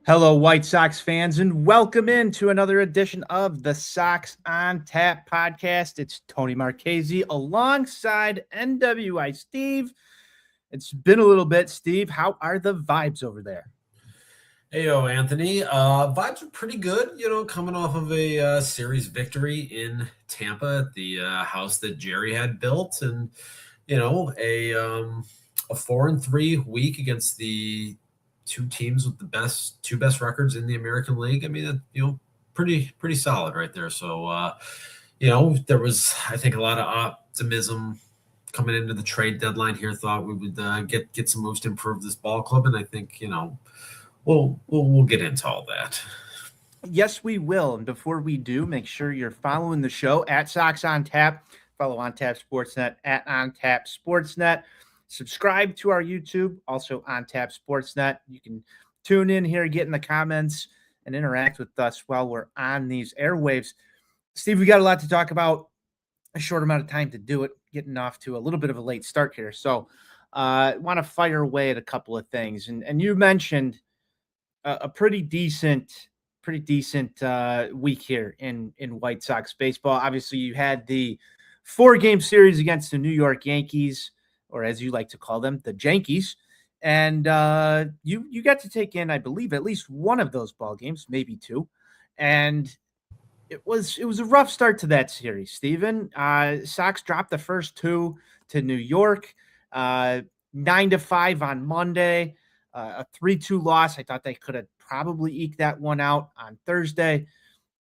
Hello, White Sox fans, and welcome into another edition of the Sox On Tap podcast. It's Tony Marchese alongside NWI Steve. It's been a little bit, Steve. How are the vibes over there? Heyo, Anthony. Vibes are pretty good, coming off of a series victory in Tampa at the house that Jerry had built, and a 4-3 week against the two teams with the two best records in the American League. I mean, pretty solid right there. So, there was, I think, a lot of optimism coming into the trade deadline here. Thought we would get some moves to improve this ball club, and I think we'll get into all that. Yes, we will. And before we do, make sure you're following the show at Sox On Tap. Follow On Tap Sportsnet at On Tap Sportsnet. Subscribe to our YouTube, also On Tap Sportsnet. You can tune in here, get in the comments, and interact with us while we're on these airwaves. Steve, we got a lot to talk about. A short amount of time to do it, getting off to a little bit of a late start here. So I want to fire away at a couple of things. And you mentioned a pretty decent week here in White Sox baseball. Obviously, you had the 4-game series against the New York Yankees, or as you like to call them, the Jankies. And you got to take in, I believe, at least one of those ball games, maybe two. And it was a rough start to that series, Steven. Sox dropped the first two to New York, 9-5 on Monday, a 3-2 loss. I thought they could have probably eked that one out on Thursday.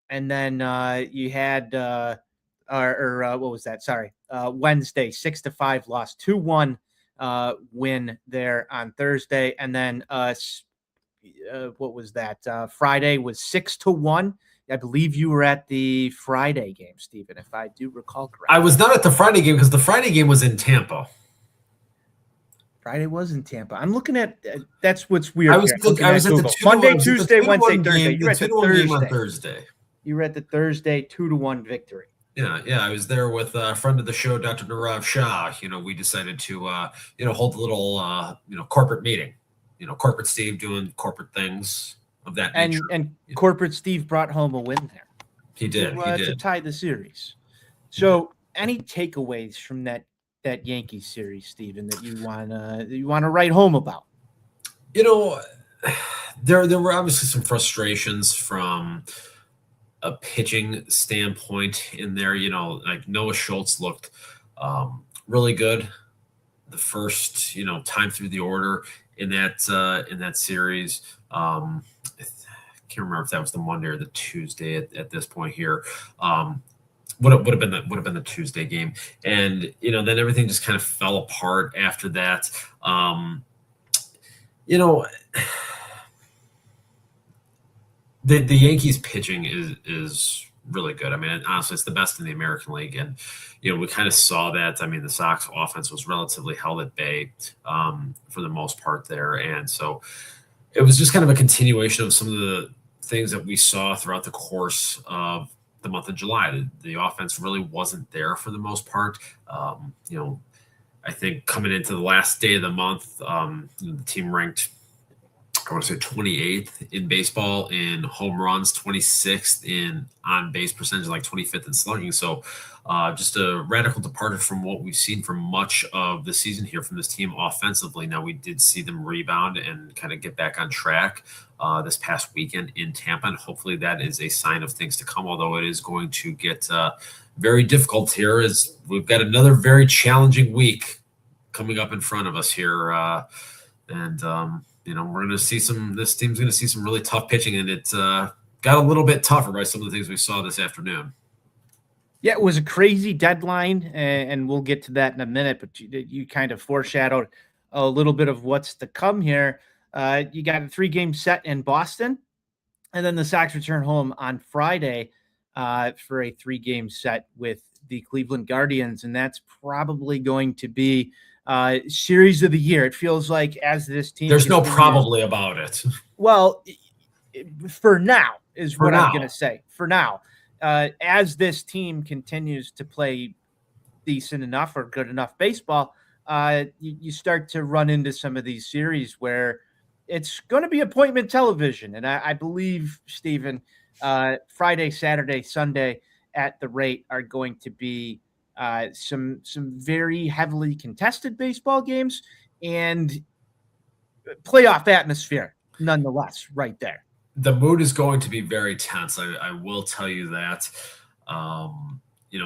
And then you had what was that? Sorry. Wednesday, 6-5 loss, 2-1 win there on Thursday. And then what was that? Friday was 6-1. I believe you were at the Friday game, Stephen, if I do recall correctly. I was not at the Friday game because the Friday game was in Tampa. Friday was in Tampa. I'm looking at that's what's weird. I was at the Monday, Tuesday, Wednesday, Thursday. You were at the Thursday game on Thursday. You were at the Thursday 2-1 victory. Yeah. I was there with a friend of the show, Dr. Narav Shah. We decided to hold a little corporate meeting. Corporate Steve doing corporate things of that nature. And corporate Steve brought home a win there. He did. To tie the series. So, any takeaways from that Yankees series, Steven, that you wanna write home about? There were obviously some frustrations from a pitching standpoint in there. Like Noah Schultz looked really good the first time through the order in that series. I can't remember if that was the Monday or the Tuesday at this point here. Would have been the Tuesday game, and then everything just kind of fell apart after that. The Yankees pitching is really good. I mean, honestly, it's the best in the American League, and we kind of saw that. I mean, the Sox offense was relatively held at bay for the most part there, and so it was just kind of a continuation of some of the things that we saw throughout the course of the month of July. The offense really wasn't there for the most part. I think coming into the last day of the month, the team ranked, I want to say 28th in baseball in home runs, 26th in on-base percentage, like 25th in slugging. So just a radical departure from what we've seen for much of the season here from this team offensively. Now, we did see them rebound and kind of get back on track this past weekend in Tampa, and hopefully that is a sign of things to come, although it is going to get very difficult here as we've got another very challenging week coming up in front of us here. We're going to see this team's going to see some really tough pitching, and it got a little bit tougher by some of the things we saw this afternoon. Yeah, it was a crazy deadline, and we'll get to that in a minute, but you kind of foreshadowed a little bit of what's to come here. You got a 3-game set in Boston, and then the Sox return home on Friday for a 3-game set with the Cleveland Guardians, and that's probably going to be series of the year. It feels like as this team, there's no probably about it. Well, for now is what I'm going to say. For now, as this team continues to play decent enough or good enough baseball, you start to run into some of these series where it's going to be appointment television. And I believe, Stephen, Friday, Saturday, Sunday at the rate are going to be some very heavily contested baseball games and playoff atmosphere, nonetheless, right there. The mood is going to be very tense. I will tell you that.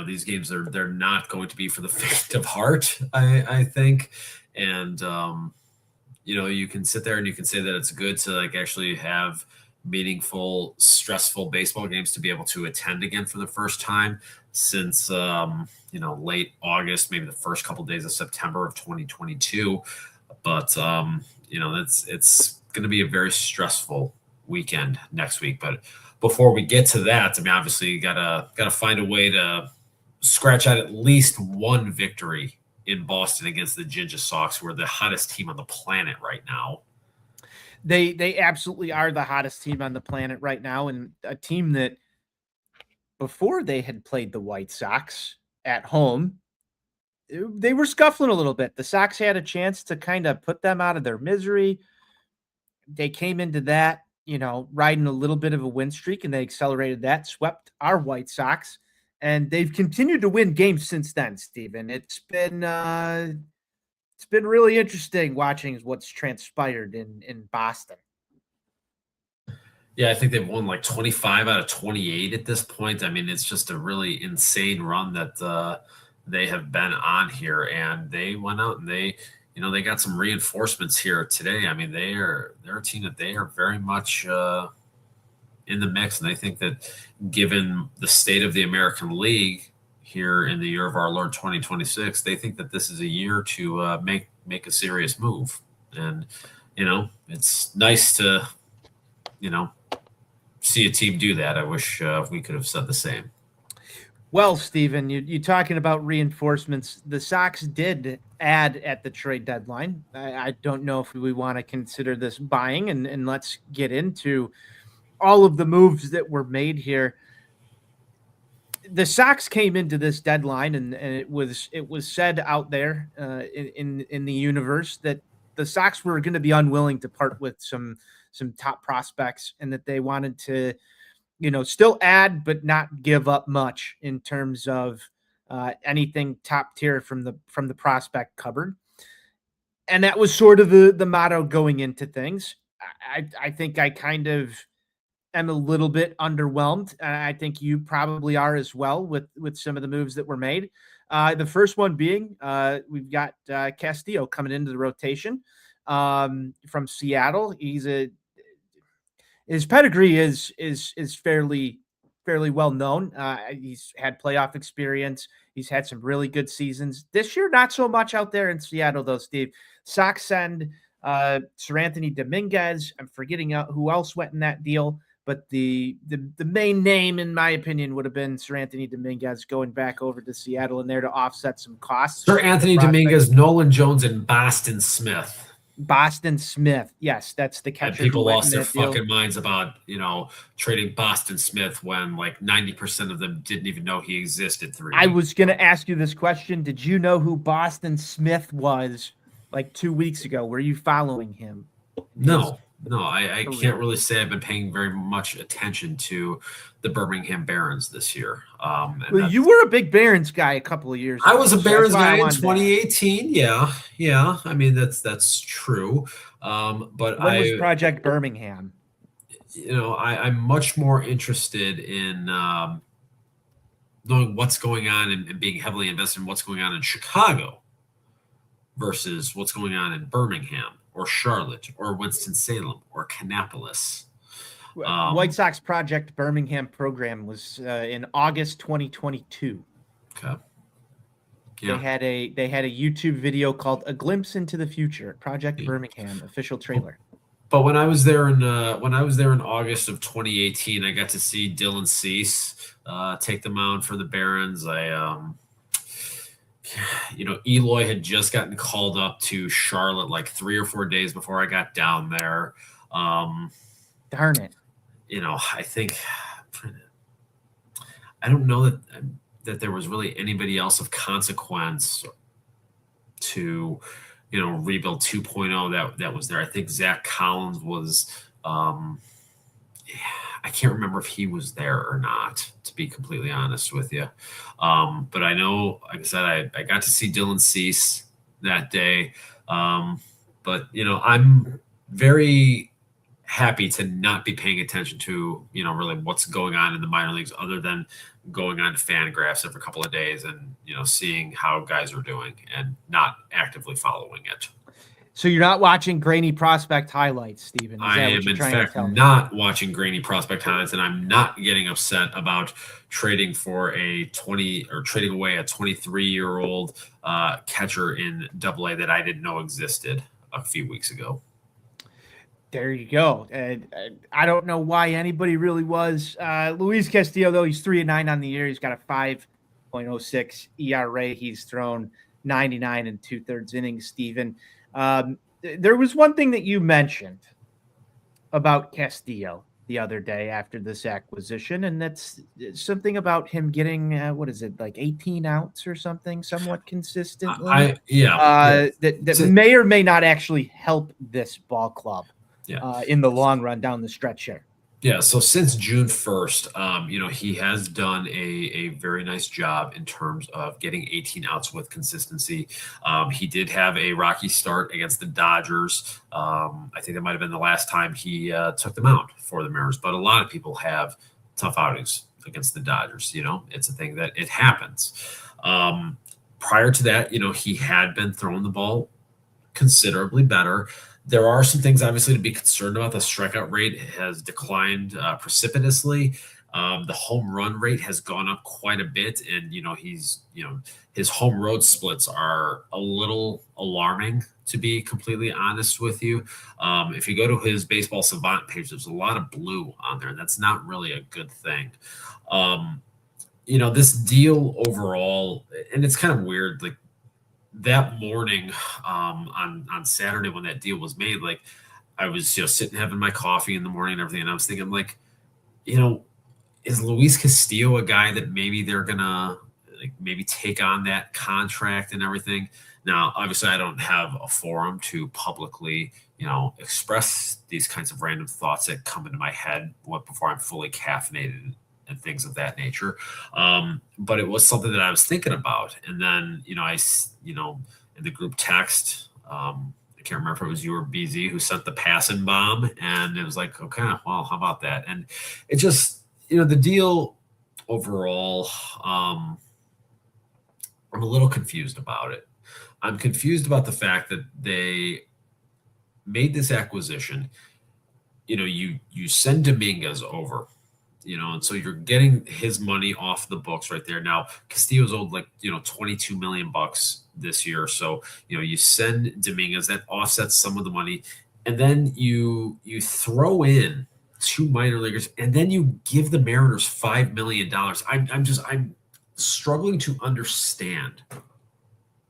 These games they're not going to be for the faint of heart. I think, and you can sit there and you can say that it's good to like actually have meaningful, stressful baseball games to be able to attend again for the first time since late August, maybe the first couple of days of September of 2022. But it's going to be a very stressful weekend next week. But before we get to that, I mean, obviously you gotta find a way to scratch out at least one victory in Boston against the Ginger Sox, who are the hottest team on the planet right now. They absolutely are the hottest team on the planet right now, and a team that before they had played the White Sox at home, they were scuffling a little bit. The Sox had a chance to kind of put them out of their misery. They came into that, riding a little bit of a win streak, and they accelerated that, swept our White Sox, and they've continued to win games since then, Stephen. It's been really interesting watching what's transpired in Boston. Yeah, I think they've won like 25 out of 28 at this point. I mean, it's just a really insane run that they have been on here, and they went out and they got some reinforcements here today. I mean, they're a team that they are very much in the mix, and I think that given the state of the American League here in the year of our Lord 2026, they think that this is a year to make a serious move. And it's nice to see a team do that. I wish we could have said the same. Well, Stephen, you're talking about reinforcements. The Sox did add at the trade deadline. I don't know if we want to consider this buying, and let's get into all of the moves that were made here. The Sox came into this deadline, and it was said out there in the universe that the Sox were going to be unwilling to part with some top prospects, and that they wanted to still add, but not give up much in terms of anything top tier from the prospect cupboard. And that was sort of the motto going into things. I think I kind of am a little bit underwhelmed. I think you probably are as well with some of the moves that were made. The first one being we've got Castillo coming into the rotation from Seattle. His pedigree is fairly well known. He's had playoff experience. He's had some really good seasons this year. Not so much out there in Seattle, though. Steve, Sox send Sir Anthony Dominguez. I'm forgetting who else went in that deal, but the main name, in my opinion, would have been Sir Anthony Dominguez going back over to Seattle and there to offset some costs. Sir Anthony Dominguez, Nolan Jones, and Boston Smith. Boston Smith. Yes, that's the catcher. And people lost their fucking minds about, trading Boston Smith when like 90% of them didn't even know he existed. I was going to ask you this question. Did you know who Boston Smith was like 2 weeks ago? Were you following him? No, I can't really say I've been paying very much attention to the Birmingham Barons this year. Well, you were a big Barons guy a couple of years ago. I was a Barons guy in 2018. Yeah. I mean, that's true. But when was Project Birmingham? I'm much more interested in knowing what's going on and being heavily invested in what's going on in Chicago versus what's going on in Birmingham or Charlotte or Winston-Salem or Kannapolis. White Sox Project Birmingham program was in August 2022. Okay. Yeah. They had a YouTube video called "A Glimpse into the Future," Project Birmingham official trailer. But when I was there in August of 2018, I got to see Dylan Cease take the mound for the Barons. Eloy had just gotten called up to Charlotte like 3 or 4 days before I got down there. Darn it. I think I don't know that there was really anybody else of consequence to rebuild 2.0 that was there. I think Zach Collins was. I can't remember if he was there or not, to be completely honest with you. But I know, like I said, I got to see Dylan Cease that day. But I'm very happy to not be paying attention to, really what's going on in the minor leagues, other than going on to Fangraphs every couple of days and, seeing how guys are doing and not actively following it. So you're not watching grainy prospect highlights, Steven? I am, in fact, not watching grainy prospect highlights, and I'm not getting upset about trading for trading away a 23-year-old catcher in AA that I didn't know existed a few weeks ago. There you go. And I don't know why anybody really was. Luis Castillo, though, he's 3-9 on the year. He's got a 5.06 ERA. He's thrown 99 and 2/3 innings, Steven. There was one thing that you mentioned about Castillo the other day after this acquisition, and that's something about him getting, what is it, like 18 outs or something, somewhat consistently. That may or may not actually help this ball club in the long run down the stretch here. Yeah, so since June 1st, he has done a very nice job in terms of getting 18 outs with consistency. He did have a rocky start against the Dodgers. I think that might have been the last time he took them out for the Mariners, but a lot of people have tough outings against the Dodgers. It's a thing that it happens. Prior to that, he had been throwing the ball considerably better. There are some things, obviously, to be concerned about. The strikeout rate has declined precipitously. The home run rate has gone up quite a bit, and his home road splits are a little alarming, to be completely honest with you. If you go to his Baseball Savant page, there's a lot of blue on there, and that's not really a good thing. This deal overall, and it's kind of weird, like, that morning on Saturday when that deal was made, like, I was sitting having my coffee in the morning and everything, and I was thinking, like, is Luis Castillo a guy that maybe they're gonna maybe take on that contract and everything? Now, obviously, I don't have a forum to publicly express these kinds of random thoughts that come into my head before I'm fully caffeinated and things of that nature. But it was something that I was thinking about. And then, in the group text, I can't remember if it was you or BZ who sent the passing bomb, and it was like, okay, well, how about that? And it just, the deal overall, I'm a little confused about it. I'm confused about the fact that they made this acquisition. You send Dominguez over, and so you're getting his money off the books right there. Now, Castillo's owed $22 million this year. So, you send Dominguez, that offsets some of the money. And then you throw in 2 minor leaguers, and then you give the Mariners $5 million. I'm struggling to understand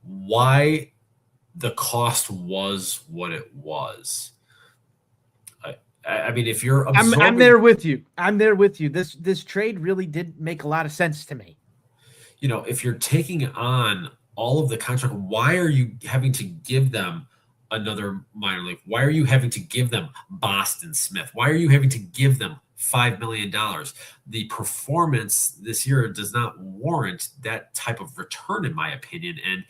why the cost was what it was. I mean, if you're absorbing... I'm there with you. This trade really did make a lot of sense to me. If you're taking on all of the contract, why are you having to give them another minor league? Why are you having to give them Boston Smith? Why are you having to give them $5 million? The performance this year does not warrant that type of return, in my opinion. And,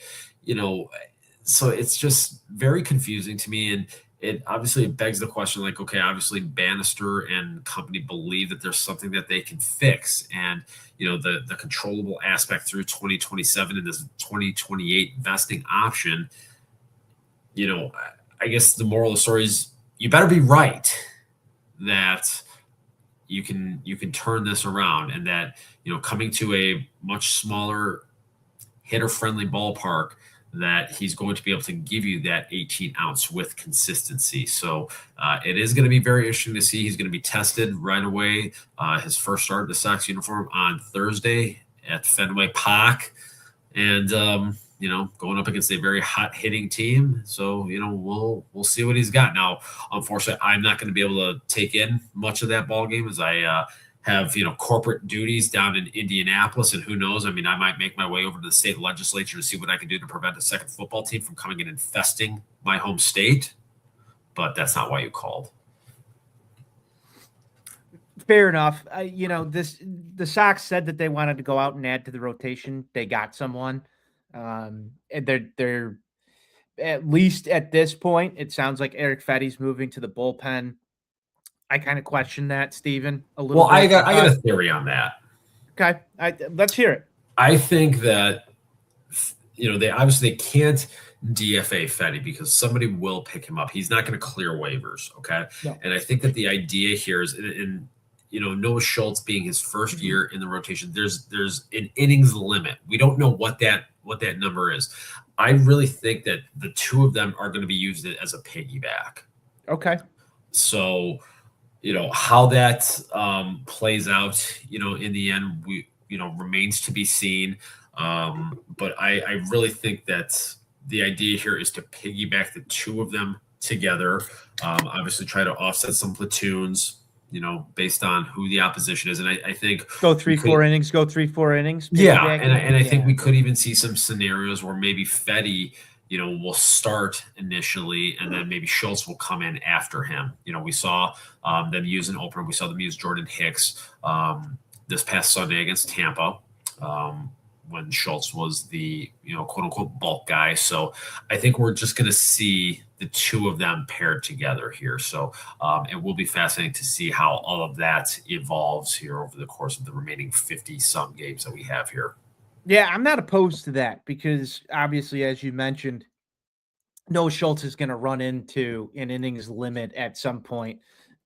so it's just very confusing to me. And it obviously begs the question, like, okay, obviously Bannister and company believe that there's something that they can fix. And, the controllable aspect through 2027 and this 2028 vesting option, I guess the moral of the story is you better be right that you can turn this around, and that, coming to a much smaller hitter-friendly ballpark, that he's going to be able to give you that 18 ounce with consistency. So it is going to be very interesting to see. He's going to be tested right away. His first start in the Sox uniform on Thursday at Fenway Park, and going up against a very hot hitting team. So we'll see what he's got. Now, unfortunately, I'm not going to be able to take in much of that ball game, as I have corporate duties down in Indianapolis, and who knows? I mean, I might make my way over to the state legislature to see what I can do to prevent a second football team from coming and infesting my home state. But that's not why you called. Fair enough. The Sox said that they wanted to go out and add to the rotation. They got someone. And they're at least at this point, it sounds like Eric Fetty's moving to the bullpen. I kind of question that, Steven, a little bit. I got a theory on that. Okay. Let's hear it. I think that, they obviously can't DFA Fetty because somebody will pick him up. He's not going to clear waivers. Okay. No. And I think that the idea here is in Noah Schultz being his first year in the rotation, there's an innings limit. We don't know what that number is. I really think that the two of them are going to be used as a piggyback. Okay. So, how that plays out, in the end, remains to be seen. But I really think that the idea here is to piggyback the two of them together. Obviously, try to offset some platoons, based on who the opposition is. And I think go 3-4 innings. Yeah. And I think we could even see some scenarios where maybe Fetty, will start initially and then maybe Schultz will come in after him. We saw them use an opener. We saw them use Jordan Hicks this past Sunday against Tampa when Schultz was the, quote unquote bulk guy. So I think we're just going to see the two of them paired together here. So it will be fascinating to see how all of that evolves here over the course of the remaining 50 some games that we have here. Yeah, I'm not opposed to that because obviously, as you mentioned, Noah Schultz is going to run into an innings limit at some point.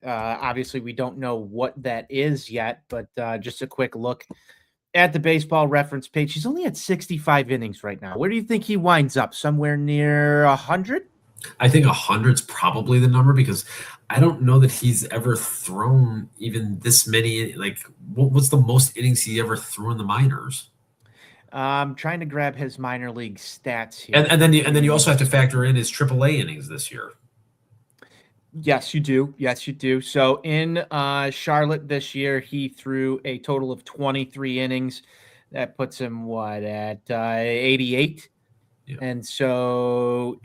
Obviously, we don't know what that is yet, but just a quick look at the baseball reference page. He's only at 65 innings right now. Where do you think he winds up? Somewhere near 100? I think 100 is probably the number because I don't know that he's ever thrown even this many. Like, what's the most innings he ever threw in the minors? I'm trying to grab his minor league stats here. And then you also have to factor in his AAA innings this year. Yes, you do. So in Charlotte this year, he threw a total of 23 innings. That puts him at 88. Yeah. And so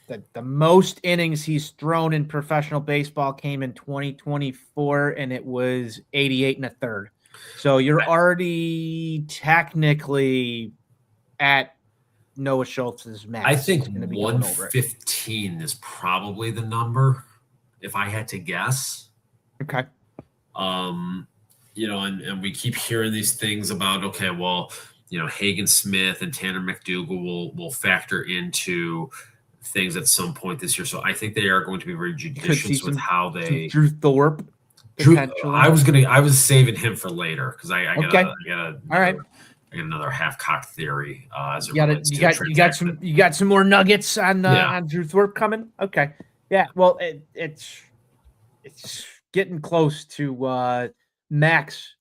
the most innings he's thrown in professional baseball came in 2024, and it was 88 and a third. So you're already technically at Noah Schultz's max. I think 115 is probably the number, if I had to guess. Okay. And we keep hearing these things about, Hagen Smith and Tanner McDougal will factor into things at some point this year. So I think they are going to be very judicious with how they Drew Thorpe. I was saving him for later because I got another half-cocked theory. You got some more nuggets on Drew Thorpe coming. Okay, yeah. Well, it's getting close to max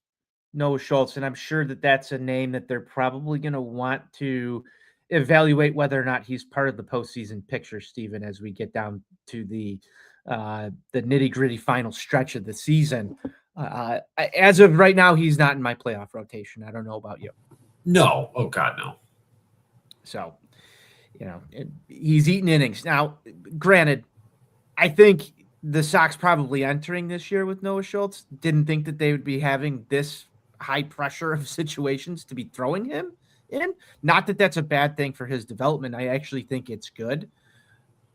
Noah Schultz, and I'm sure that's a name that they're probably going to want to evaluate whether or not he's part of the postseason picture, Steven, as we get down to the nitty-gritty final stretch of the season. As of right now, he's not in my playoff rotation. I don't know about you. No. Oh, God, no. So, he's eating innings. Now, granted, I think the Sox probably entering this year with Noah Schultz didn't think that they would be having this high pressure of situations to be throwing him in. Not that that's a bad thing for his development. I actually think it's good.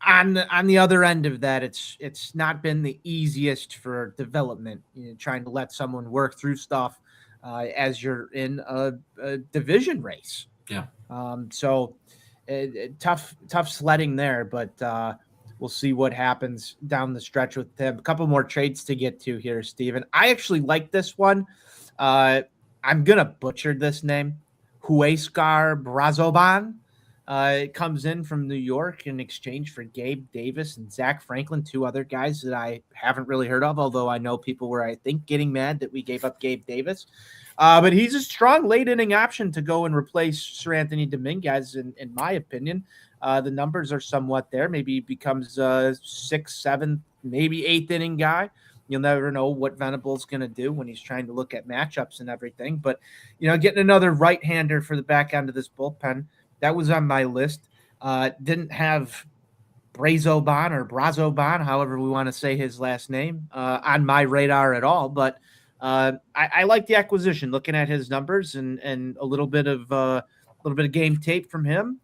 On the other end of that, it's not been the easiest for development, trying to let someone work through stuff as you're in a division race. Yeah. So tough sledding there, but we'll see what happens down the stretch with him. A couple more trades to get to here, Steven. I actually like this one. I'm going to butcher this name. Huescar Brazoban. It comes in from New York in exchange for Gabe Davis and Zach Franklin, two other guys that I haven't really heard of, although I know people were, I think, getting mad that we gave up Gabe Davis. But he's a strong late inning option to go and replace Sir Anthony Dominguez, in my opinion. The numbers are somewhat there. Maybe he becomes a 6th, 7th, maybe 8th inning guy. You'll never know what Venable's going to do when he's trying to look at matchups and everything. But, getting another right-hander for the back end of this bullpen, that was on my list. Didn't have Brazoban or Brazoban, however we want to say his last name, on my radar at all. But I like the acquisition. Looking at his numbers and a little bit of game tape from him,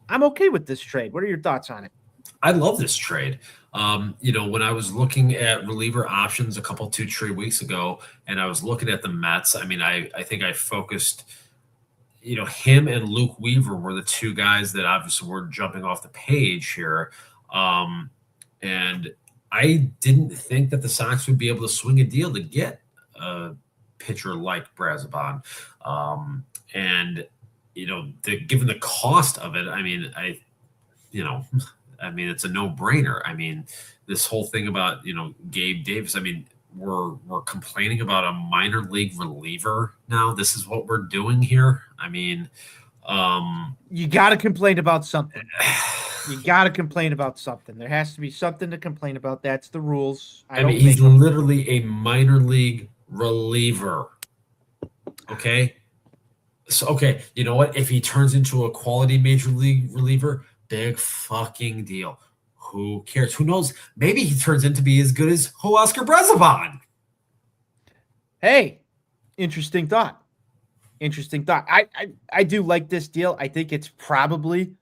I'm okay with this trade. What are your thoughts on it? I love this trade. When I was looking at reliever options a couple 2-3 weeks ago, and I was looking at the Mets, I mean, I think I focused. Him and Luke Weaver were the two guys that obviously were jumping off the page here. And I didn't think that the Sox would be able to swing a deal to get a pitcher like Brazoban. Given the cost of it, I mean, it's a no-brainer. I mean, this whole thing about, Gabe Davis, I mean, we're complaining about a minor league reliever now. This is what we're doing here. I mean, you got to complain about something. You got to complain about something. There has to be something to complain about. That's the rules. I mean, he's literally a minor league reliever. Okay. So, okay. You know what? If he turns into a quality major league reliever, big fucking deal. Who cares? Who knows? Maybe he turns into be as good as Oscar Brazoban. Hey, interesting thought. I do like this deal. I think it's probably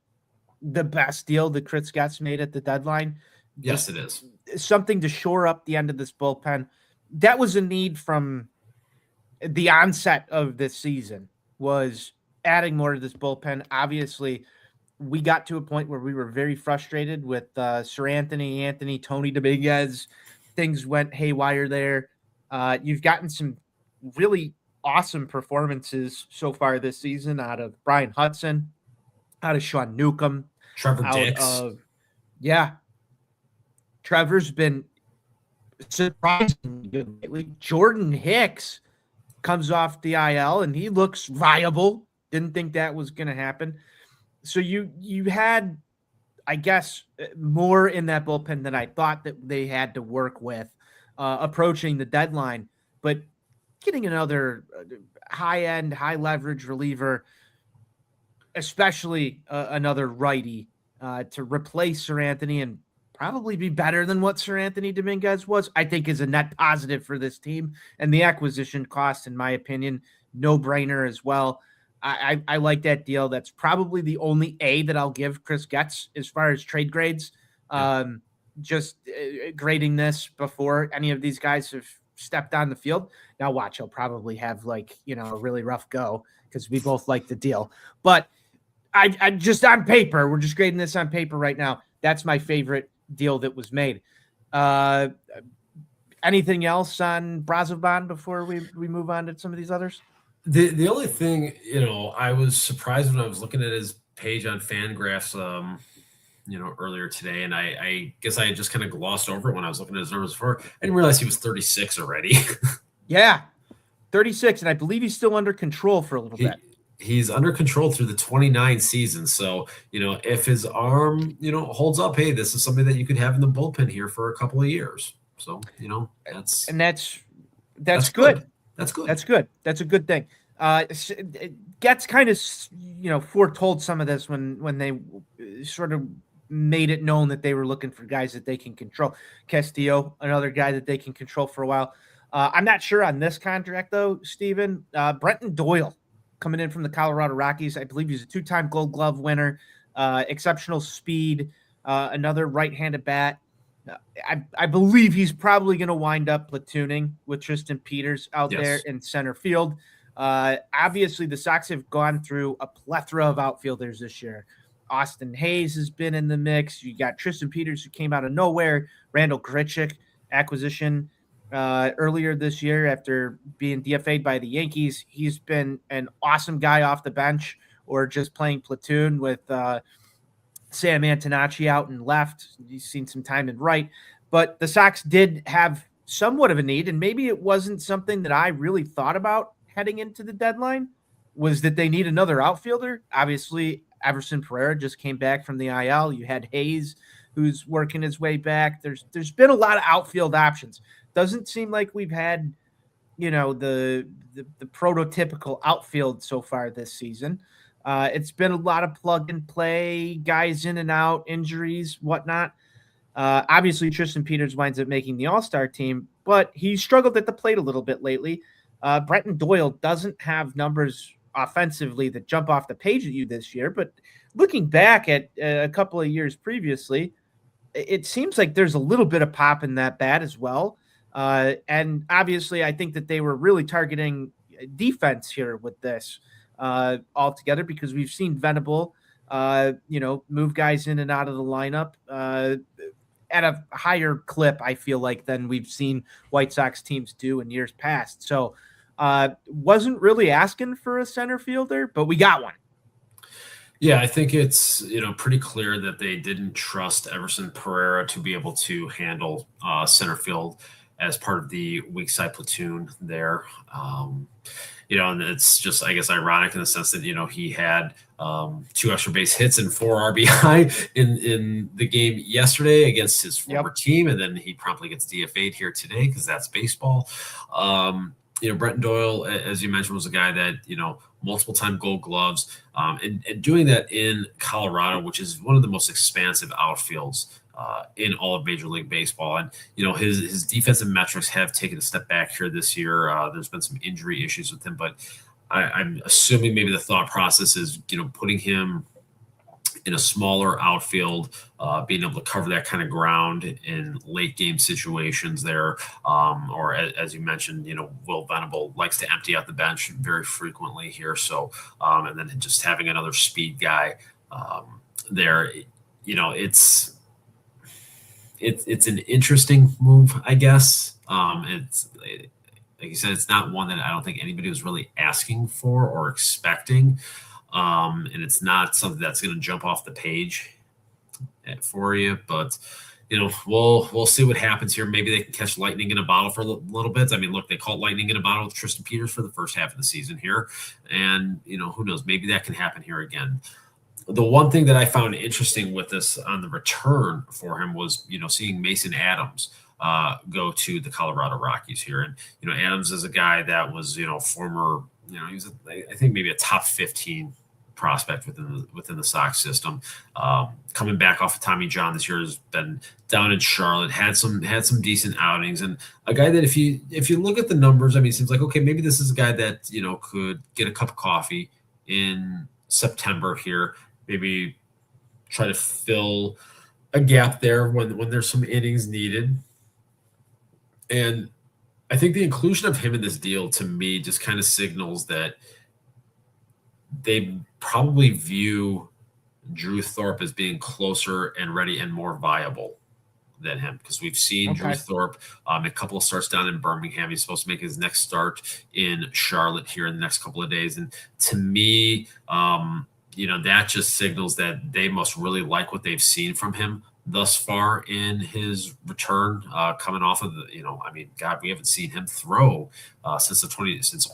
the best deal that Chris Getz made at the deadline. Yes, it is. Something to shore up the end of this bullpen. That was a need from the onset of this season, was adding more to this bullpen. Obviously, we got to a point where we were very frustrated with Sir Anthony, Tony Dominguez. Things went haywire there. You've gotten some really awesome performances so far this season out of Brian Hudson, out of Sean Newcomb, Trevor Dix. Trevor's been surprisingly good lately. Jordan Hicks comes off the IL and he looks viable. Didn't think that was going to happen. So you had, I guess, more in that bullpen than I thought that they had to work with approaching the deadline. But getting another high-end, high-leverage reliever, especially another righty, to replace Sir Anthony and probably be better than what Sir Anthony Dominguez was, I think is a net positive for this team. And the acquisition cost, in my opinion, no-brainer as well. I like that deal. That's probably the only A that I'll give Chris Getz as far as trade grades. Just grading this before any of these guys have stepped on the field. Now watch, he'll probably have a really rough go because we both like the deal. But I just on paper, we're just grading this on paper right now. That's my favorite deal that was made. Anything else on Brazoban before we move on to some of these others? The only thing, I was surprised when I was looking at his page on Fangraphs, earlier today, and I guess I had just kind of glossed over it when I was looking at his numbers before. I didn't realize he was 36 already. Yeah, 36, and I believe he's still under control for a little bit. He's under control through the 29 season. So, if his arm, holds up, hey, this is something that you could have in the bullpen here for a couple of years. So, that's good. That's good. That's good. That's a good thing. Getz kind of, foretold some of this when they sort of made it known that they were looking for guys that they can control. Castillo, another guy that they can control for a while. I'm not sure on this contract, though, Steven. Brenton Doyle coming in from the Colorado Rockies. I believe he's a 2-time Gold Glove winner, exceptional speed, another right-handed bat. I believe he's probably going to wind up platooning with Tristan Peters out there in center field. Obviously, the Sox have gone through a plethora of outfielders this year. Austin Hayes has been in the mix. You got Tristan Peters, who came out of nowhere. Randall Grichuk acquisition earlier this year after being DFA'd by the Yankees. He's been an awesome guy off the bench or just playing platoon with Sam Antonacci out in left. He's seen some time in right. But the Sox did have somewhat of a need, and maybe it wasn't something that I really thought about heading into the deadline, was that they need another outfielder. Obviously, Everson Pereira just came back from the IL. You had Hayes, who's working his way back. There's been a lot of outfield options. doesn't seem like we've had, the prototypical outfield so far this season. It's been a lot of plug and play, guys in and out, injuries, whatnot. Obviously, Tristan Peters winds up making the All-Star team, but he struggled at the plate a little bit lately. Brenton Doyle doesn't have numbers offensively that jump off the page at you this year, but looking back at a couple of years previously, it seems like there's a little bit of pop in that bat as well. And obviously, I think that they were really targeting defense here with this altogether, because we've seen Venable, move guys in and out of the lineup at a higher clip, I feel like, than we've seen White Sox teams do in years past. So wasn't really asking for a center fielder, but we got one. Yeah, I think it's pretty clear that they didn't trust Everson Pereira to be able to handle center field as part of the weak side platoon there. And it's just, I guess, ironic in the sense that he had 2 extra base hits and 4 RBI in the game yesterday against his former team, and then he promptly gets DFA'd here today because that's baseball. Brenton Doyle, as you mentioned, was a guy that multiple time Gold Gloves, and doing that in Colorado, which is one of the most expansive outfields in all of Major League Baseball. And his defensive metrics have taken a step back here this year. There's been some injury issues with him, but I'm assuming maybe the thought process is putting him in a smaller outfield, being able to cover that kind of ground in late game situations there. Or as you mentioned, Will Venable likes to empty out the bench very frequently here. So, and then just having another speed guy there, it's an interesting move, I guess. It's like you said, it's not one that I don't think anybody was really asking for or expecting. And it's not something that's going to jump off the page for you, but we'll see what happens here. Maybe they can catch lightning in a bottle for a little bit. I mean, look, they caught lightning in a bottle with Tristan Peters for the first half of the season here, and who knows? Maybe that can happen here again. The one thing that I found interesting with this on the return for him was seeing Mason Adams go to the Colorado Rockies here, and Adams is a guy that was former he was I think maybe a top 15 prospect within the Sox system. Coming back off of Tommy John this year, has been down in Charlotte, had some decent outings, and a guy that if you look at the numbers, I mean, it seems like, okay, maybe this is a guy that could get a cup of coffee in September here, maybe try to fill a gap there when there's some innings needed. And I think the inclusion of him in this deal, to me, just kind of signals that they probably view Drew Thorpe as being closer and ready and more viable than him, because we've seen Drew Thorpe a couple of starts down in Birmingham. He's supposed to make his next start in Charlotte here in the next couple of days. And to me, that just signals that they must really like what they've seen from him thus far in his return, coming off of God, we haven't seen him throw since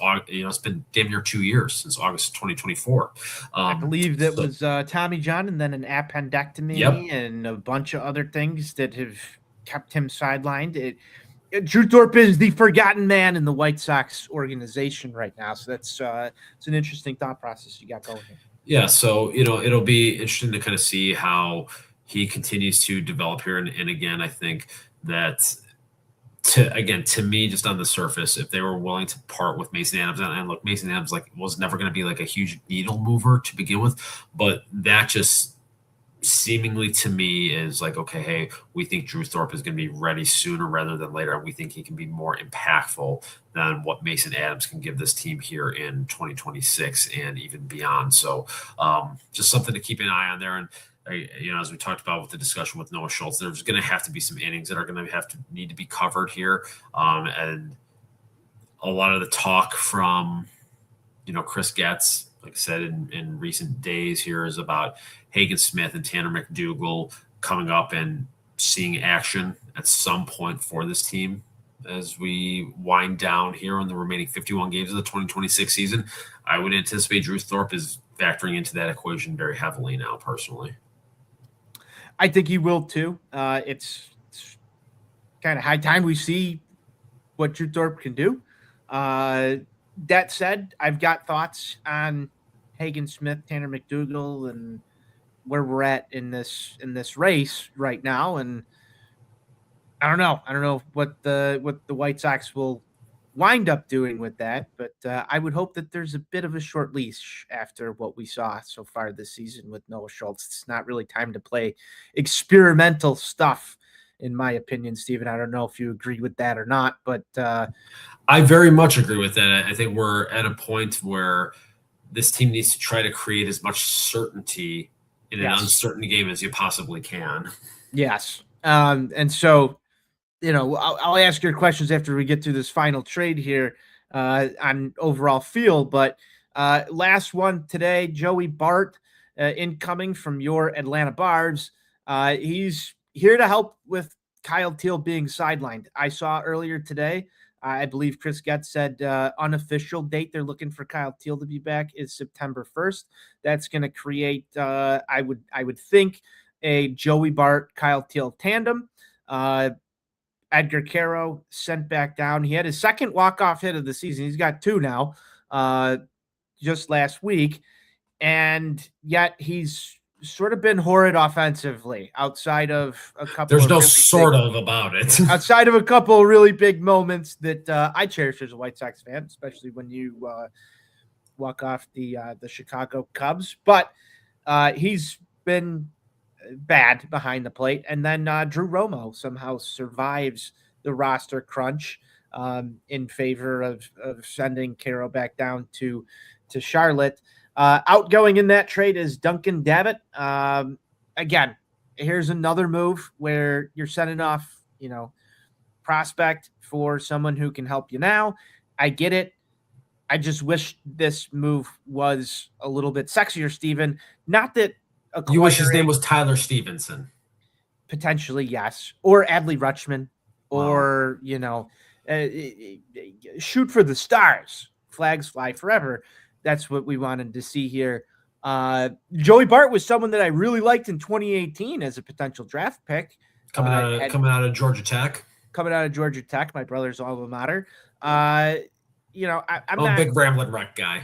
August. It's been damn near 2 years since August of 2024. I believe that was Tommy John, and then an appendectomy and a bunch of other things that have kept him sidelined. Drew Thorpe is the forgotten man in the White Sox organization right now. So that's it's an interesting thought process you got going here. Yeah, so it'll be interesting to kind of see how he continues to develop here. And again, I think that to me, just on the surface, if they were willing to part with Mason Adams, and look, Mason Adams was never going to be like a huge needle mover to begin with, but that just seemingly to me is like, okay, hey, we think Drew Thorpe is going to be ready sooner rather than later. And we think he can be more impactful than what Mason Adams can give this team here in 2026 and even beyond. So just something to keep an eye on there. And as we talked about with the discussion with Noah Schultz, there's going to have to be some innings that are going to need to be covered here. And a lot of the talk from, Chris Getz, like I said, in recent days here, is about Hagen Smith and Tanner McDougal coming up and seeing action at some point for this team as we wind down here on the remaining 51 games of the 2026 season. I would anticipate Drew Thorpe is factoring into that equation very heavily now, personally. I think he will too. It's kind of high time we see what Drew Thorpe can do. That said, I've got thoughts on Hagen Smith, Tanner McDougal, and where we're at in this race right now. And I don't know. I don't know what the White Sox will wind up doing with that, but I would hope that there's a bit of a short leash after what we saw so far this season with Noah Schultz. It's not really time to play experimental stuff, in my opinion, Steven. I don't know if you agree with that or not, but I very much agree with that. I think we're at a point where this team needs to try to create as much certainty in an uncertain game as you possibly can. Yes. And so, I'll ask your questions after we get to this final trade here on overall feel. But last one today, Joey Bart, incoming from your Atlanta Barbs. He's here to help with Kyle Teal being sidelined. I saw earlier today, I believe Chris Getz said unofficial date they're looking for Kyle Teal to be back is September 1st. That's going to create, I would think, a Joey Bart, Kyle Teal tandem. Edgar Caro sent back down. He had his second walk-off hit of the season. He's got two now, just last week. And yet he's sort of been horrid offensively outside of a couple There's of no really sort big, of about it. outside of a couple of really big moments that I cherish as a White Sox fan, especially when you walk off the Chicago Cubs. But he's been bad behind the plate. And then Drew Romo somehow survives the roster crunch in favor of sending Caro back down to Charlotte. Outgoing in that trade is Duncan Davitt. Again, here's another move where you're sending off, prospect for someone who can help you now. I get it. I just wish this move was a little bit sexier, Steven. Not that you wish his name was Tyler Stevenson. Potentially, yes. Or Adley Rutschman. Or, shoot for the stars. Flags fly forever. That's what we wanted to see here. Joey Bart was someone that I really liked in 2018 as a potential draft pick. Coming out of Georgia Tech. Coming out of Georgia Tech, my brother's alma mater. I'm not a big Ramblin' Wreck guy.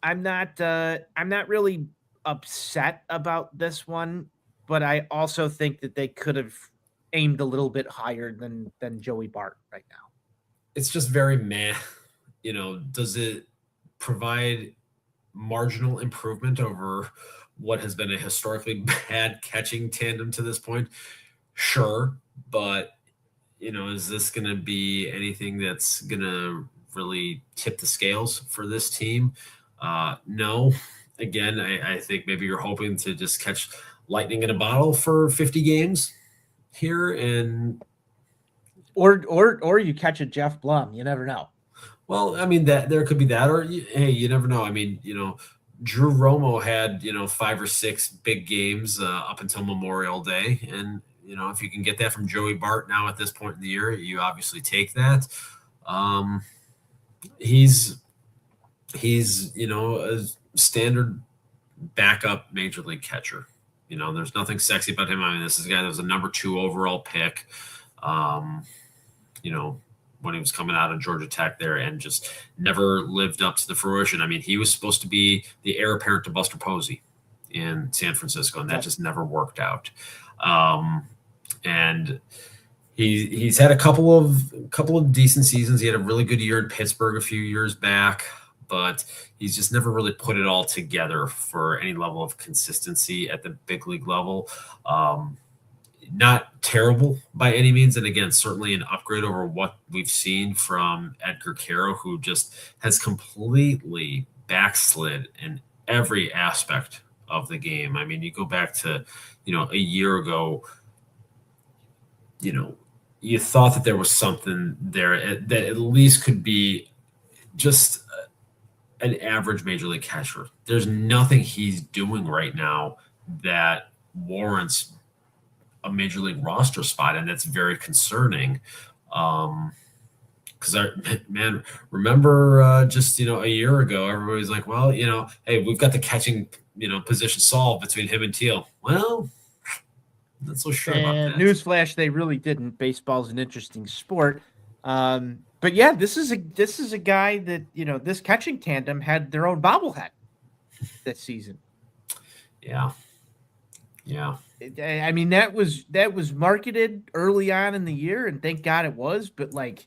I'm not really upset about this one, but I also think that they could have aimed a little bit higher than Joey Bart right now. It's just very meh. Does it provide marginal improvement over what has been a historically bad catching tandem to this point? Sure, but is this going to be anything that's going to really tip the scales for this team? No. Again, I think maybe you're hoping to just catch lightning in a bottle for 50 games here, and or you catch a Jeff Blum. You never know. Well, I mean, that there could be that, or hey, you never know. I mean, Drew Romo had 5 or 6 big games up until Memorial Day, and if you can get that from Joey Bart now at this point in the year, you obviously take that. He's a standard backup major league catcher. There's nothing sexy about him. I mean, this is a guy that was a number 2 overall pick. When he was coming out of Georgia Tech there, and just never lived up to the fruition. I mean, he was supposed to be the heir apparent to Buster Posey in San Francisco, and that just never worked out. And he's had a couple of decent seasons. He had a really good year in Pittsburgh a few years back, but he's just never really put it all together for any level of consistency at the big league level. Not terrible by any means. And again, certainly an upgrade over what we've seen from Edgar Caro, who just has completely backslid in every aspect of the game. I mean, you go back to, a year ago, you thought that there was something there that at least could be just an average major league catcher. There's nothing he's doing right now that warrants a major league roster spot, and that's very concerning. Because remember just a year ago, everybody's like, well, hey, we've got the catching position solved between him and Teal. Well, I'm not so sure about that. Newsflash, they really didn't. Baseball's an interesting sport. But yeah, this is a guy that, this catching tandem had their own bobblehead this season. Yeah. Yeah. I mean, that was marketed early on in the year, and thank God it was. But like,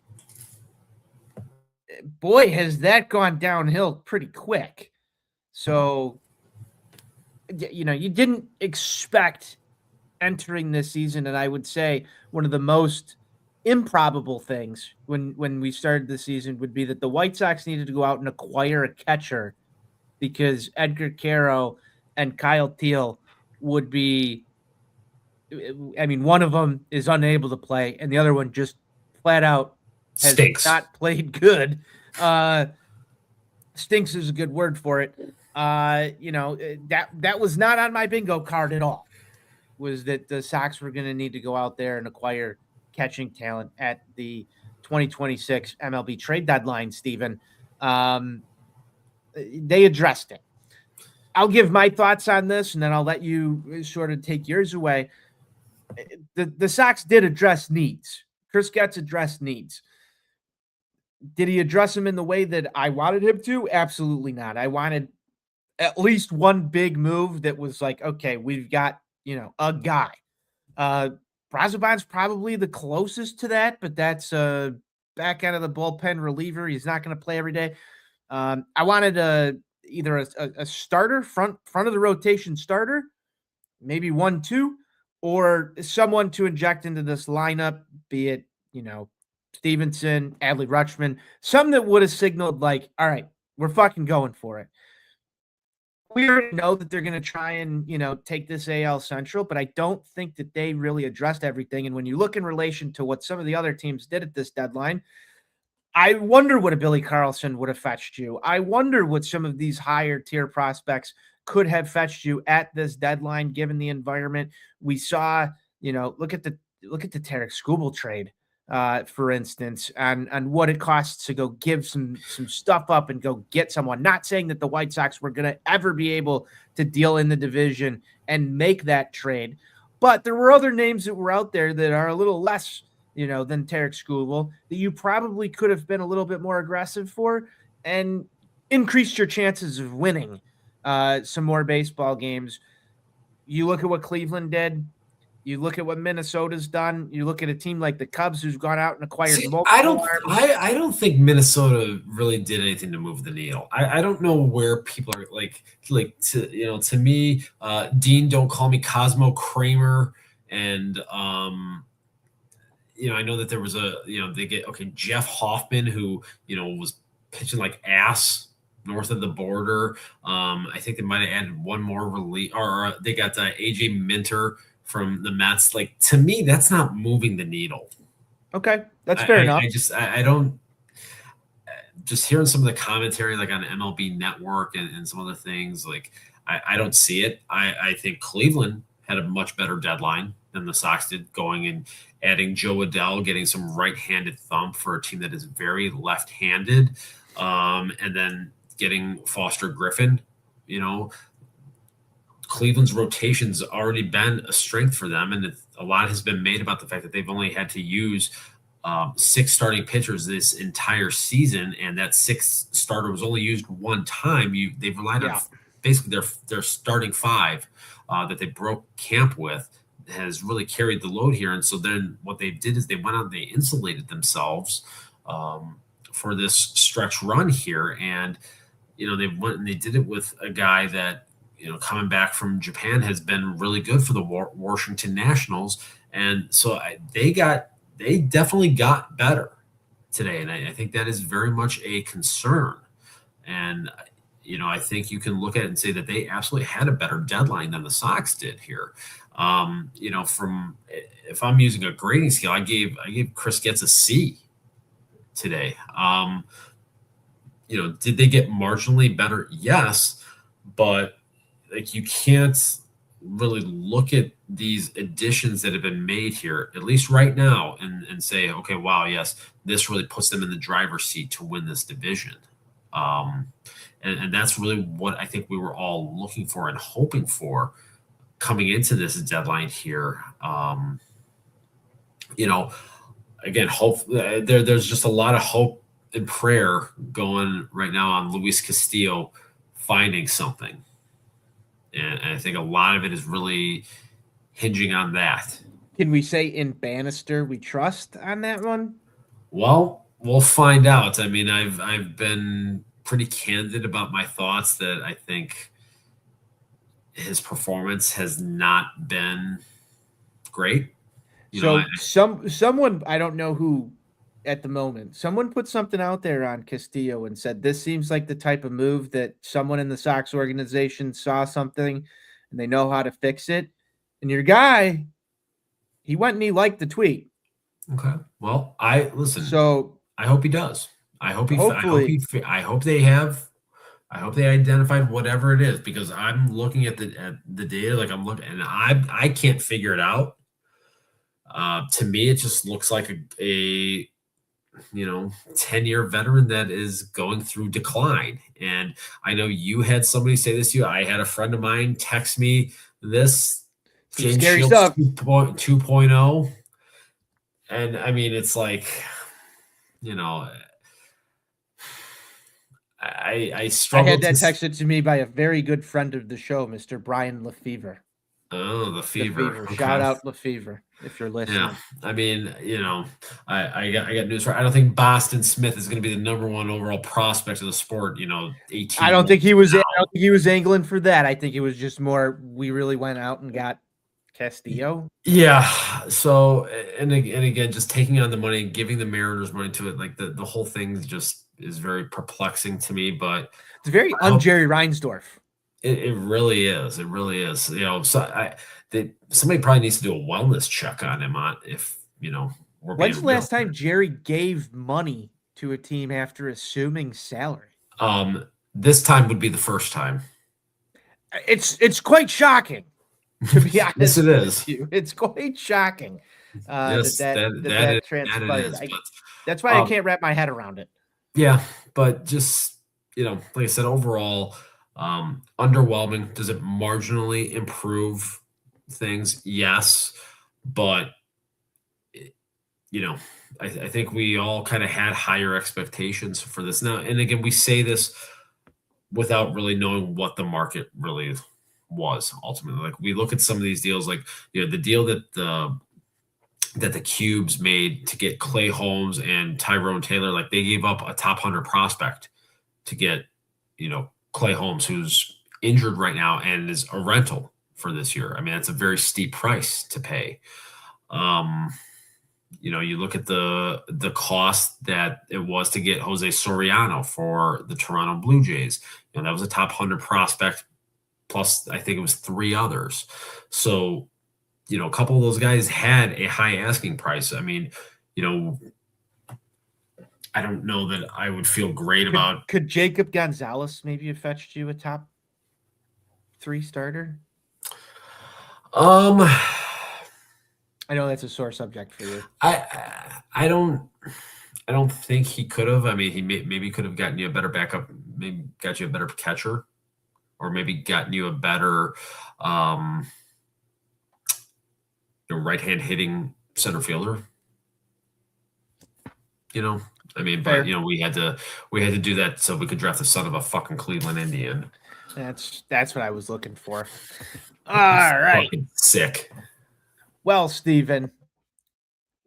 boy, has that gone downhill pretty quick. So, you didn't expect entering this season, and I would say one of the most improbable things when we started the season would be that the White Sox needed to go out and acquire a catcher because Edgar Caro and Kyle Teal would be. I mean, one of them is unable to play, and the other one just flat out has Stinks. not played good. Stinks is a good word for it. That was not on my bingo card at all. Was that the Sox were going to need to go out there and acquire catching talent at the 2026 MLB trade deadline, Stephen. They addressed it. I'll give my thoughts on this, and then I'll let you sort of take yours away. The Sox did address needs. Chris Getz addressed needs. Did he address them in the way that I wanted him to? Absolutely not. I wanted at least one big move that was like, okay, we've got, a guy. Brazoban's probably the closest to that, but that's a back out of the bullpen reliever. He's not going to play every day. I wanted either a starter, front of the rotation starter, maybe 1-2, or someone to inject into this lineup, be it, Stevenson, Adley Rutschman, some that would have signaled like, all right, we're fucking going for it. We already know that they're going to try and, take this AL Central, but I don't think that they really addressed everything. And when you look in relation to what some of the other teams did at this deadline, I wonder what a Billy Carlson would have fetched you. I wonder what some of these higher tier prospects could have fetched you at this deadline, given the environment we saw. Look at the Tarek Skubal trade, for instance, and what it costs to go give some stuff up and go get someone. Not saying that the White Sox were going to ever be able to deal in the division and make that trade, but there were other names that were out there that are a little less, than Tarek Skubal that you probably could have been a little bit more aggressive for and increased your chances of winning some more baseball games. You look at what Cleveland did. You look at what Minnesota's done. You look at a team like the Cubs, who's gone out and acquired multiple arms. I don't think Minnesota really did anything to move the needle. I don't know where people are to me, Dean, don't call me Cosmo Kramer, and I know that there was they get Jeff Hoffman, who was pitching like ass north of the border. I think they might have added one more relief, or they got AJ Minter from the Mets. Like, to me, that's not moving the needle. Okay, that's fair enough. I don't. Just hearing some of the commentary, like on MLB Network and some other things, like I don't see it. I think Cleveland had a much better deadline than the Sox did, going and adding Joe Adell, getting some right-handed thump for a team that is very left-handed, and then getting Foster Griffin. Cleveland's rotation's already been a strength for them, and a lot has been made about the fact that they've only had to use 6 starting pitchers this entire season, and that 6th starter was only used one time. They've relied on basically their starting 5 that they broke camp with has really carried the load here. And so then what they did is they went out and they insulated themselves for this stretch run here, and they went and they did it with a guy that coming back from Japan has been really good for the Washington Nationals. And so they definitely got better today. And I think that is very much a concern. And, I think you can look at it and say that they absolutely had a better deadline than the Sox did here. If I'm using a grading scale, I gave Chris Getz a C today. Did they get marginally better? Yes, but you can't really look at these additions that have been made here, at least right now, and say, okay, wow, yes, this really puts them in the driver's seat to win this division. And that's really what I think we were all looking for and hoping for coming into this deadline here. again, hope there's just a lot of hope and prayer going right now on Luis Castillo finding something, and I think a lot of it is really hinging on that. Can we say in Bannister we trust on that one? Well, we'll find out. I mean, I've been pretty candid about my thoughts that I think his performance has not been great. So someone, I don't know who at the moment, someone put something out there on Castillo and said this seems like the type of move that someone in the Sox organization saw something and they know how to fix it. And your guy, he went and he liked the tweet. Okay. Well, I listen. So I hope he does. I hope he. hopefully, I hope they have. I hope they identified whatever it is because I'm looking at the data. Like I'm looking, and I can't figure it out. To me, it just looks like a 10-year veteran that is going through decline. And I know you had somebody say this to you. I had a friend of mine text me this some James scary Shields stuff. 2.0. And I mean, it's like, I struggle. I had that texted to me by a very good friend of the show, Mr. Brian Lefevre. Oh, the fever. Okay. Shout out Lefevre if you're listening. Yeah, I mean, I got news for. I don't think Boston Smith is going to be the number one overall prospect of the sport. 18. I don't think he was. I don't think he was angling for that. I think it was just more. We really went out and got Castillo. Yeah. So and again, just taking on the money and giving the Mariners money to it, like the whole thing just is very perplexing to me. But it's very Jerry Reinsdorf. It really is. It really is. So somebody probably needs to do a wellness check on him if when's the last time Jerry gave money to a team after assuming salary? This time would be the first time. It's quite shocking, to be honest. Yes, it is. With you. It's quite shocking that transpired. Is, that's why I can't wrap my head around it. Yeah, but just like I said, overall, underwhelming. Does it marginally improve things? Yes, but I think we all kind of had higher expectations for this now. And again, we say this without really knowing what the market really was ultimately. Like we look at some of these deals, like the deal that the Cubes made to get Clay Holmes and Tyrone Taylor. Like they gave up a top 100 prospect to get Clay Holmes, who's injured right now and is a rental for this year. I mean, that's a very steep price to pay. You look at the cost that it was to get Jose Soriano for the Toronto Blue Jays. That was a top 100 prospect, plus I think it was 3 others. So, a couple of those guys had a high asking price. I mean, I don't know that I would feel great about. Could Jacob Gonzalez maybe have fetched you a top 3 starter? I know that's a sore subject for you. I don't think he could have. I mean, he maybe could have gotten you a better backup, maybe got you a better catcher, or maybe gotten you a better right-hand hitting center fielder. I mean, fair. But we had to do that so we could draft the son of a fucking Cleveland Indian. That's what I was looking for. All right. Fucking sick. Well, Steven,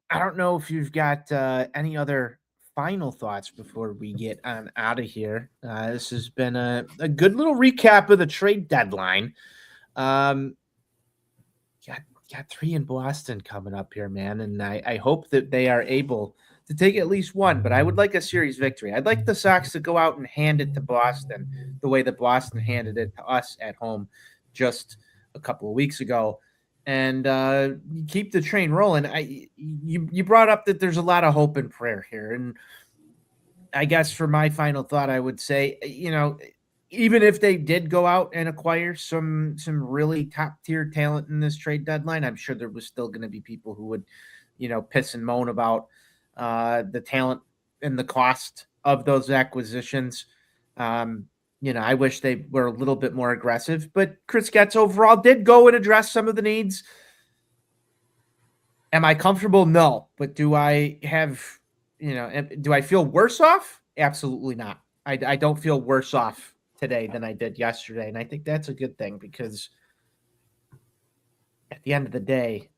I don't know if you've got any other final thoughts before we get on out of here. This has been a good little recap of the trade deadline. Got 3 in Boston coming up here, man, and I hope that they are able to take at least one, but I would like a series victory. I'd like the Sox to go out and hand it to Boston the way that Boston handed it to us at home just a couple of weeks ago, and keep the train rolling. You brought up that there's a lot of hope and prayer here, and I guess for my final thought, I would say, even if they did go out and acquire some really top tier talent in this trade deadline, I'm sure there was still going to be people who would, piss and moan about the talent and the cost of those acquisitions. I wish they were a little bit more aggressive, but Chris Getz overall did go and address some of the needs. Am I comfortable? No. But do I have, do I feel worse off? Absolutely not. I don't feel worse off today than I did yesterday. And I think that's a good thing because at the end of the day,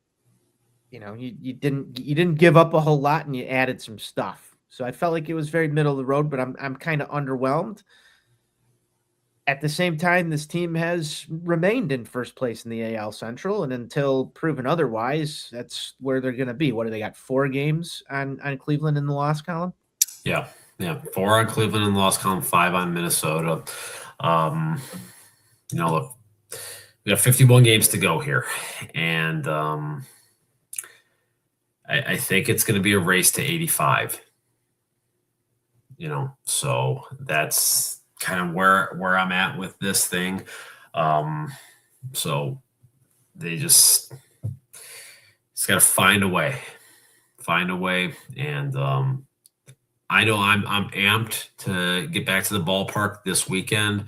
you didn't give up a whole lot and you added some stuff. So I felt like it was very middle of the road, but I'm kind of underwhelmed. At the same time, this team has remained in first place in the AL Central, and until proven otherwise, that's where they're going to be. What do they got? 4 games on Cleveland in the loss column? Yeah, 4 on Cleveland in the loss column, 5 on Minnesota. Look, we got 51 games to go here, and I think it's going to be a race to 85. So that's kind of where I'm at with this thing. So they just got to find a way, and I know I'm amped to get back to the ballpark this weekend.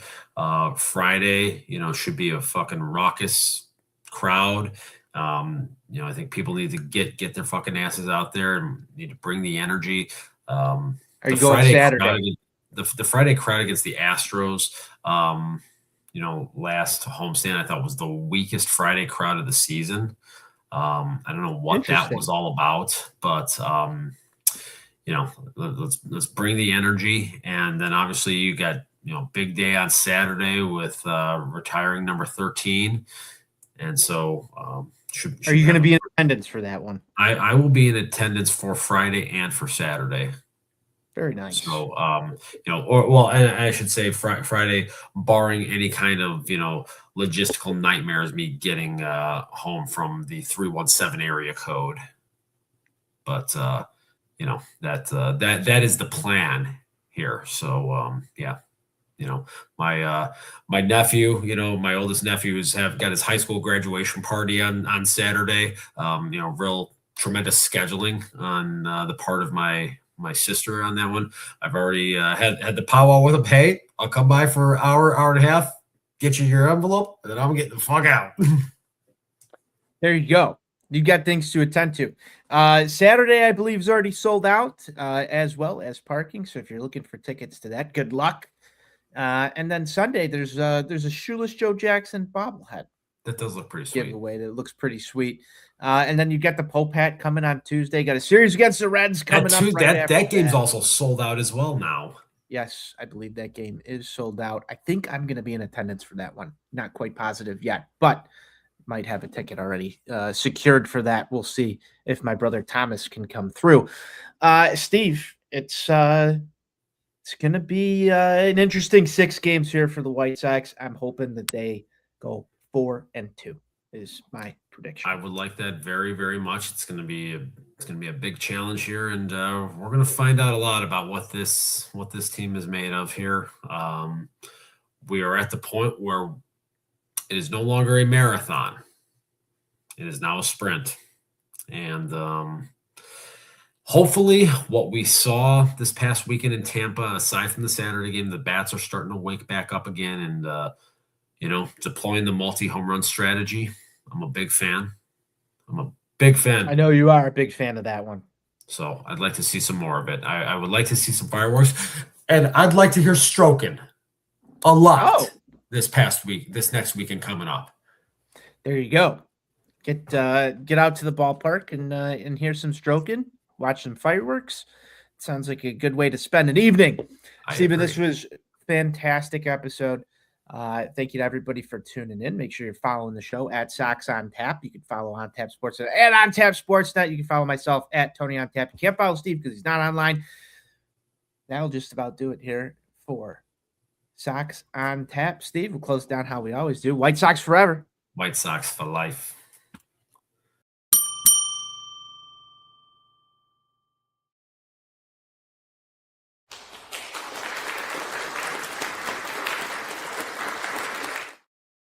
Friday, should be a fucking raucous crowd. I think people need to get their fucking asses out there and need to bring the energy. Are you going Saturday? The Friday crowd against the Astros, last homestand I thought was the weakest Friday crowd of the season. I don't know what that was all about, but let's bring the energy, and then obviously you got big day on Saturday with retiring number 13, and so are you going to be in attendance for that one? I will be in attendance for Friday and for Saturday. Very nice. So, I should say Friday, barring any kind of, logistical nightmares, me getting home from the 317 area code. But, that is the plan here. So, my nephew, my oldest nephew has got his high school graduation party on Saturday. Real tremendous scheduling on the part of my sister on that one. I've already had the powwow with him. Hey, I'll come by for an hour and a half, get you your envelope, and then I'm getting the fuck out. There you go. You got things to attend to. Saturday, I believe, is already sold out, as well as parking. So if you're looking for tickets to that, good luck. And then Sunday, there's a Shoeless Joe Jackson bobblehead. That does look pretty sweet. Giveaway that looks pretty sweet. And then you got the Pope hat coming on Tuesday. Got a series against the Reds coming up. That game's also sold out as well now. Yes, I believe that game is sold out. I think I'm going to be in attendance for that one. Not quite positive yet, but might have a ticket already secured for that. We'll see if my brother Thomas can come through. Steve, it's going to be an interesting 6 games here for the White Sox. I'm hoping that they go 4-2 is my prediction. I would like that very, very much. It's going to be a big challenge here, and we're going to find out a lot about what this team is made of here. We are at the point where it is no longer a marathon. It is now a sprint, and hopefully, what we saw this past weekend in Tampa, aside from the Saturday game, the bats are starting to wake back up again, and deploying the multi-home run strategy. I'm a big fan. I know you are a big fan of that one. So I'd like to see some more of it. I would like to see some fireworks, and I'd like to hear stroking a lot this next weekend coming up. There you go. Get out to the ballpark and hear some stroking, watch some fireworks. Sounds like a good way to spend an evening. Steven, this was a fantastic episode. Thank you to everybody for tuning in. Make sure you're following the show at Sox On Tap. You can follow On Tap Sportsnet at On Tap Sportsnet. You can follow myself at Tony On Tap. You can't follow Steve because he's not online. That'll just about do it here for Sox On Tap. Steve, we'll close down how we always do. White Sox forever. White Sox for life.